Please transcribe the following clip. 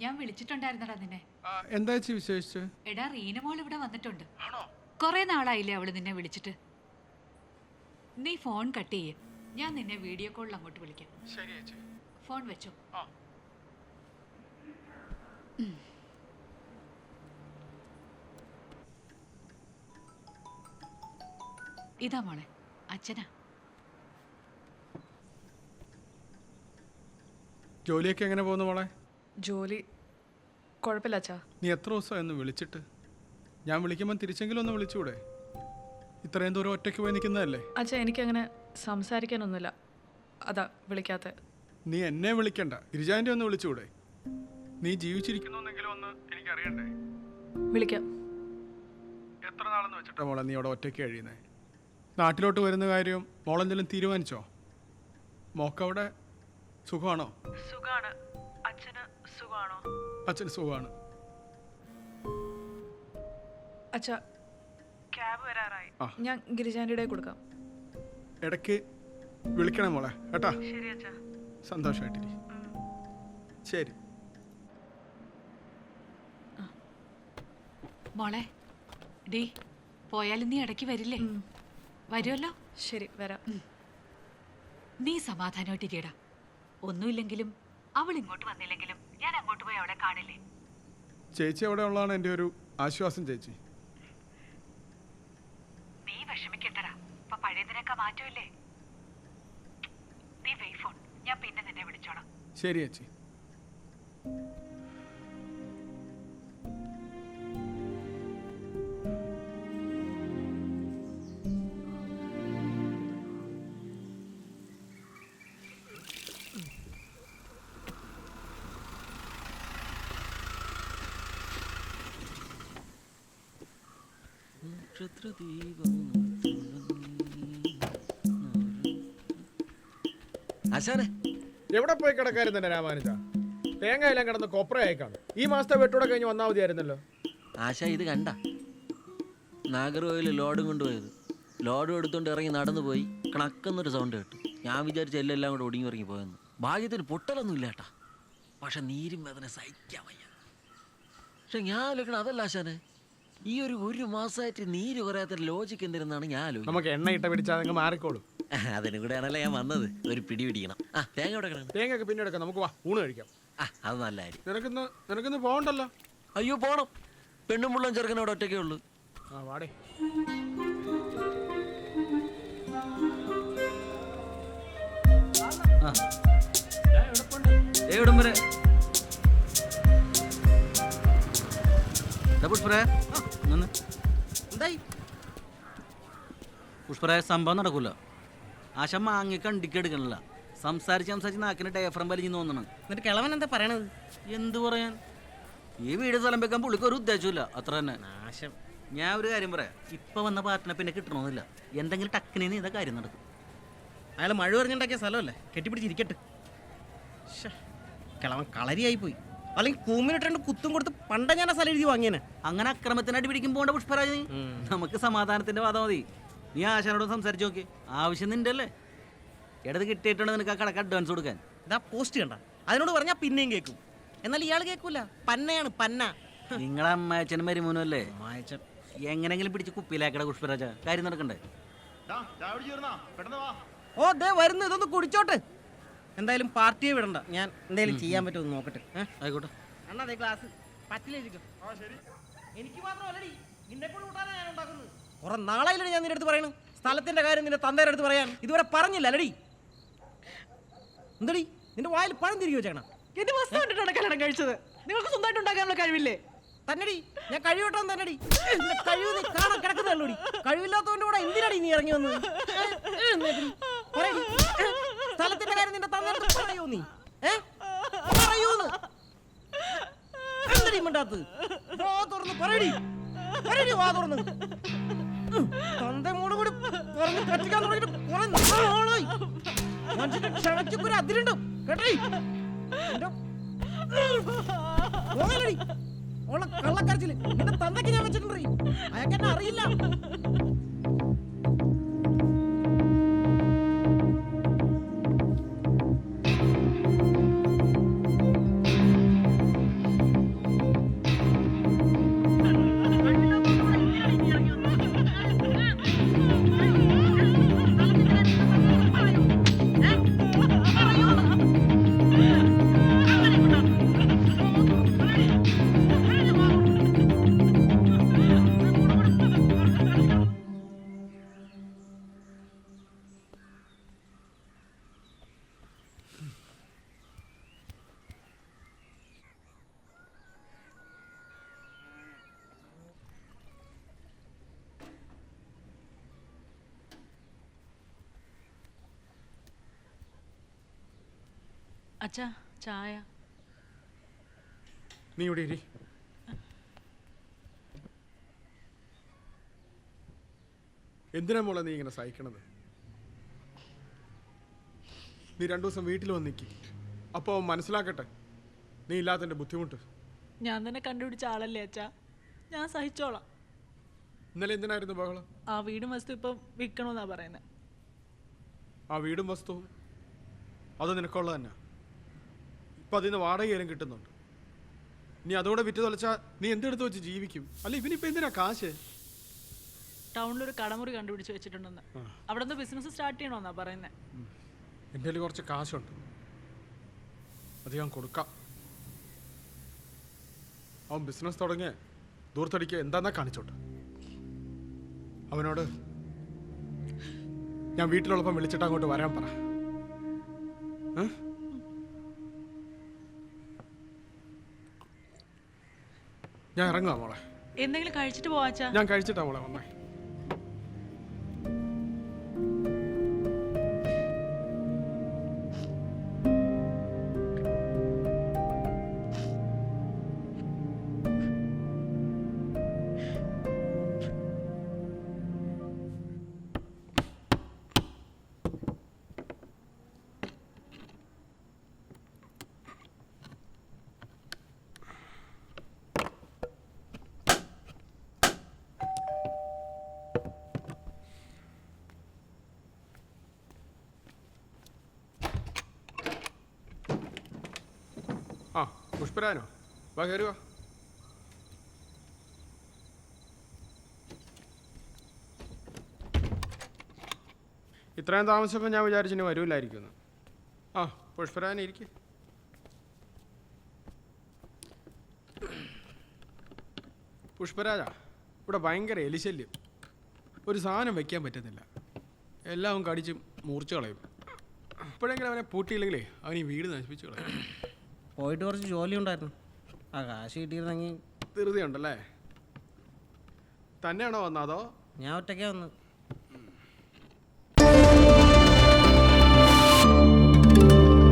ഞാൻ വിളിച്ചിട്ടുണ്ടായിരുന്നടാ നിന്നെ. എന്താ വിശേഷിച്ച്? എടാ റീനമോൾ ഇവിടെ വന്നിട്ടുണ്ട്. കുറെ നാളായില്ലേ അവള് നിന്നെ വിളിച്ചിട്ട്. നീ ഫോൺ കട്ട് ചെയ്യേ, ഞാൻ നിന്നെ വീഡിയോ കോളിൽ അങ്ങോട്ട് വിളിക്കാം. ശരി ചേച്ചി. ഫോൺ വെച്ചോ. ഇതാ മോളെ, അച്ഛനാ. ജോലിയൊക്കെ എങ്ങനെ പോകുന്നു മോളെ? ജോലി കുഴപ്പമില്ല അച്ഛാ. നീ എത്ര ദിവസമായി ഒന്ന് വിളിച്ചിട്ട്? ഞാൻ വിളിക്കുമ്പോൾ തിരിച്ചെങ്കിലും ഒന്ന് വിളിച്ചുകൂടെ? ഇത്രയും ദൂരം ഒറ്റയ്ക്ക് പോയി നിൽക്കുന്നതല്ലേ? അച്ഛാ എനിക്കങ്ങനെ സംസാരിക്കാനൊന്നുമില്ല, അതാ വിളിക്കാത്ത. നീ എന്നെ വിളിക്കണ്ട, ഗിരിജാൻ്റെ ഒന്ന് വിളിച്ചുകൂടെ? നീ ജീവിച്ചിരിക്കുന്നെങ്കിലും ഒന്ന് എനിക്കറിയണ്ടേ? വിളിക്കാം. എത്ര നാളെന്ന് വെച്ചിട്ടാ മോളെ നീ അവിടെ ഒറ്റയ്ക്ക് കഴിയുന്നേ? നാട്ടിലോട്ട് വരുന്ന കാര്യം മോളെന്തെങ്കിലും തീരുമാനിച്ചോ? മോക്കവിടെ സുഖമാണോ? സുഖാണ്. അച്ഛന് സുഖമാണോ? അച്ഛന് സുഖമാണ്. അച്ഛാ ക്യാബ് വരാറായി, ഞാൻ ഗിരിജാൻ്റെ കൊടുക്കാം. ഇടയ്ക്ക് വിളിക്കണം മോളെ കേട്ടാ. ശരി അച്ഛാ. സന്തോഷമായിട്ടിരി. ശരി മോളെ, ഡീ പോയാലും നീ ഇടയ്ക്ക് വരില്ലേ? വരുമല്ലോ. ശരി വരാം. നീ സമാധാനമായിട്ടിരിക്കടാ. ഒന്നുമില്ലെങ്കിലും അവൾ ഇങ്ങോട്ട് വന്നില്ലെങ്കിലും ഞാൻ അങ്ങോട്ട് പോയി അവളെ കാണില്ലേ. ചേച്ചി അവിടെ ഉള്ളതാണ് എൻ്റെ ഒരു ആശ്വാസം. ചേച്ചി നീ വിഷമിക്കണ്ടടാ, ഇപ്പൊ പഴയതിനൊക്കെ മാറ്റമില്ലേ. നീ വെയ് ഫോൺ, ഞാൻ പിന്നെ നിന്നെ വിളിച്ചോളാം. ശരി ചേച്ചി. ആശാനെ എവിടെ പോയി കിടക്കായിരുന്നെ രാമാനുജ? തേങ്ങ എല്ലാം കിടന്ന് കൊപ്രയായി കാണും. ഈ മാസത്തെ വെട്ടൂടെ കഴിഞ്ഞ് വന്നാൽ മതിയായിരുന്നല്ലോ. ആശ ഇത് കണ്ട നാഗർകോവിൽ ലോഡും കൊണ്ടുപോയത്. ലോഡും എടുത്തുകൊണ്ട് ഇറങ്ങി നടന്നു പോയി കണക്കുന്നൊരു സൗണ്ട് കേട്ടു. ഞാൻ വിചാരിച്ച എല്ലാം കൂടെ ഒടുങ്ങി ഇറങ്ങി പോയെന്ന്. ഭാഗ്യത്തിന് പൊട്ടലൊന്നും ഇല്ല കേട്ടാ, പക്ഷെ നീരും വേദന സഹിക്കാൻ വയ്യ. പക്ഷെ ഞാൻ ആലോചിക്കണം അതല്ല ആശാനെ, ഈ ഒരു മാസമായിട്ട് നീര് കുറയാത്ത ലോജിക്ക് എന്തിനാണ് ഞാൻ ആലോചിക്കുന്നത്. നമുക്ക് എണ്ണ ഇട്ട പിടിച്ചാൽ നിങ്ങൾ മാറിക്കോളും. അതിനും കൂടെ ആണല്ലോ ഞാൻ വന്നത്. ഒരു പിടി പിടിക്കണം. ആ തേങ്ങ എവിടെ കിടക്കണം? തേങ്ങയൊക്കെ പിന്നെ എടുക്കാം, നമുക്ക് വാ ഊണ് കഴിക്കാം. അത് നല്ല കാര്യം. നിനക്കിന്ന് പോകണ്ടല്ലോ. അയ്യോ പോണം, പെണ്ണും മുള്ളും ചെറുക്കനോട് ഒറ്റയ്ക്കേ ഉള്ളൂ. ആ വാടേ. പുഷ്പരായ സംഭവം നടക്കൂല. ആശ മാങ്ങ കണ്ടിക്ക് എടുക്കണില്ല. സംസാരിച്ച് നാക്കിന് ഡയഫ്രം വലിഞ്ഞു തോന്നണം. എന്നിട്ട് കിളവൻ എന്താ പറയണത്? എന്ത് പറയാൻ, ഈ വീട് സ്ഥലം വെക്കാൻ പുള്ളിക്ക് ഒരു ഉദ്ദേശമില്ല, അത്ര തന്നെ. നാശം. ഞാൻ ഒരു കാര്യം പറയാം, ഇപ്പൊ വന്ന പാർട്ടിനെ പിന്നെ കിട്ടണമെന്നില്ല. എന്തെങ്കിലും ടക്കിനെ ഇതാ കാര്യം നടക്കും. അയാൾ മഴ പറഞ്ഞുണ്ടാക്കിയ സ്ഥലമല്ലേ, കെട്ടിപ്പിടിച്ചിരിക്കട്ടെ. കിളവൻ കളരിയായി പോയി. അല്ലെങ്കിൽ കൂമ്പിനിട്ടുണ്ട് കുത്തും കൊടുത്ത് പണ്ട ഞാൻ ആ സ്ഥലം എഴുതി വാങ്ങിയേനെ. അങ്ങനെ അക്രമത്തിനായിട്ട് പിടിക്കും പോകേണ്ട പുഷ്പരാജ്. നമുക്ക് സമാധാനത്തിന്റെ വാദം മതി. നീ ആശാനോട് സംസാരിച്ചു നോക്കി, ആവശ്യം നിന്റെ അല്ലേ. ഇടത് കിട്ടിയിട്ടുണ്ട് നിനക്ക് ആ കടക്ക് അഡ്വാൻസ് കൊടുക്കാൻ. ഇതാ പോസ്റ്റ് കണ്ട, അതിനോട് പറഞ്ഞാൽ പിന്നെയും കേൾക്കും. എന്നാൽ ഇയാൾ കേൾക്കൂല, പന്നയാണ് പന്ന. നിങ്ങളെ അമ്മായച്ചനും മരുമോനും അല്ലേ? എങ്ങനെങ്കിലും പിടിച്ച് കുപ്പിയിലാക്കട പുഷ്പരാജ, കാര്യം നടക്കണ്ടേ. ഓ ദേ വരുന്നു, ഇതൊന്ന് കുടിച്ചോട്ടെ. എന്തായാലും പാർട്ടിയെ വിടണ്ട, ഞാൻ എന്തായാലും ചെയ്യാൻ പറ്റുമെന്ന് നോക്കട്ടെ. ആയിക്കോട്ടെ. അണ്ണാ അതേ ഗ്ലാസ് പറ്റില്ലായിരിക്കും. എനിക്ക് മാത്രമല്ലടി, നിന്നെ കൂടെ കൂട്ടാനാ ഞാൻ ഉണ്ടാക്കുന്നത്. കുറെ നാളായില്ലേ ഞാൻ നിന്റെ അടുത്ത് പറയണു സ്ഥലത്തിന്റെ കാര്യം നിന്റെ തന്തയുടെ അടുത്ത് പറയാൻ. ഇതുവരെ പറഞ്ഞില്ല അല്ലടി. എന്തടി നിന്റെ വായിൽ പഴം തിരികെ വെച്ചേക്കണം. എന്റെ വസ്തു കണ്ടിട്ടാണ് കല്യാണം കഴിച്ചത്. നിങ്ങൾക്ക് സ്വന്തമായിട്ട് ഉണ്ടാക്കാനുള്ള കഴിവില്ലേ? തന്നെടി ഞാൻ കഴിവട്ടോ തന്നെടി. കഴിവ് നീ കാണാൻ കിടക്കുന്നല്ലോടി. കഴിവില്ലാത്തവന്റെ കൂടെ എന്തിനാടി നീ ഇറങ്ങി വന്നത്? സ്ഥലത്തിന്റെ കാര്യം നിന്റെ തന്നടുത്ത് പറയൂ നീ. പറയൂന്ന് എന്തടി മിണ്ടാത്ത്? വാ തുറന്ന് പറയടി, പറയടി വാ തുറന്ന്. തന്റെ മോട് കൂടി പറഞ്ഞ് കത്തിക്കാൻ തുടങ്ങിയിട്ട് കുറെ നാളായി. മനുഷ്യന്റെ ക്ഷണയ്ക്കൊരു അതിരുണ്ട് കേട്ടേ. ഓളെ കള്ളക്കരച്ചില് നിന്റെ തന്തയ്ക്ക് ഞാൻ വെച്ചിട്ടുണ്ട്. അയാൾക്കെന്നെ അറിയില്ല. അച്ഛാ ചായ. നീ ഇവിടെ ഇരി. എന്തിനാ മോളെ നീ ഇങ്ങനെ സഹിക്കണത്? നീ 2 ദിവസം വീട്ടിൽ വന്ന് നിൽക്കി. അപ്പോൾ മനസ്സിലാക്കട്ടെ നീ ഇല്ലാത്തതിൻ്റെ ബുദ്ധിമുട്ട്. ഞാൻ തന്നെ കണ്ടുപിടിച്ച ആളല്ലേ അച്ഛാ, ഞാൻ സഹിച്ചോളാം. ഇന്നലെ എന്തിനായിരുന്നു ബഹളം? ആ വീടും വസ്തു ഇപ്പം വിൽക്കണമെന്നാ പറയുന്നത്. ആ വീടും വസ്തുവും അത് നിനക്കുള്ളത് തന്നെ. ഇപ്പം അതിൽ നിന്ന് വാടകയിലും കിട്ടുന്നുണ്ട്. നീ അതോടെ വിറ്റ് തൊലച്ചാൽ നീ എന്തെടുത്ത് വെച്ച് ജീവിക്കും? അല്ല ഇവനിപ്പോൾ എന്തിനാ കാശ്? ടൗണിലൊരു കടമുറി കണ്ടുപിടിച്ച് വെച്ചിട്ടുണ്ടെന്ന്. അവിടെ നിന്ന് ബിസിനസ് സ്റ്റാർട്ട് ചെയ്യണമെന്നാ പറയുന്നത്. എൻ്റെ കയ്യിൽ കുറച്ച് കാശുണ്ട്, അത് ഞാൻ കൊടുക്കാം. അവൻ ബിസിനസ് തുടങ്ങിയ ദൂർത്തടിക്ക് എന്താന്നാ കാണിച്ചോട്ടെ. അവനോട് ഞാൻ വീട്ടിലുള്ളപ്പം വിളിച്ചിട്ട് അങ്ങോട്ട് വരാൻ പറ. ഞാൻ ഇറങ്ങുക മോളെ. എന്തെങ്കിലും കഴിച്ചിട്ട് പോവാച്ചാ? ഞാൻ കഴിച്ചിട്ടാ മോളെ വന്നേ. ആ പുഷ്പരാനോ? വാ കയറി വാ. ഇത്രയും താമസിച്ചപ്പോൾ ഞാൻ വിചാരിച്ചിനി വരൂലായിരിക്കുന്നു. ആ പുഷ്പരാന ഇരിക്കെ. പുഷ്പരാജ, ഇവിടെ ഭയങ്കര എലിശല്യം. ഒരു സാധനം വയ്ക്കാൻ പറ്റുന്നില്ല. എല്ലാം കടിച്ച് മൂർച്ച കളയും. ഇപ്പോഴെങ്കിലും അവനെ പൂട്ടിയില്ലെങ്കിലേ അവൻ ഈ വീട് നശിപ്പിച്ച് കളയും. പോയിട്ട് കുറച്ച് ജോലി ഉണ്ടായിരുന്നു, ആ കാശ് കിട്ടിയിരുന്നെങ്കിൽ. ധൃതിയുണ്ടല്ലേ? തന്നെയാണോ വന്നത് അതോ? ഞാൻ ഒറ്റയ്ക്കാ വന്ന്.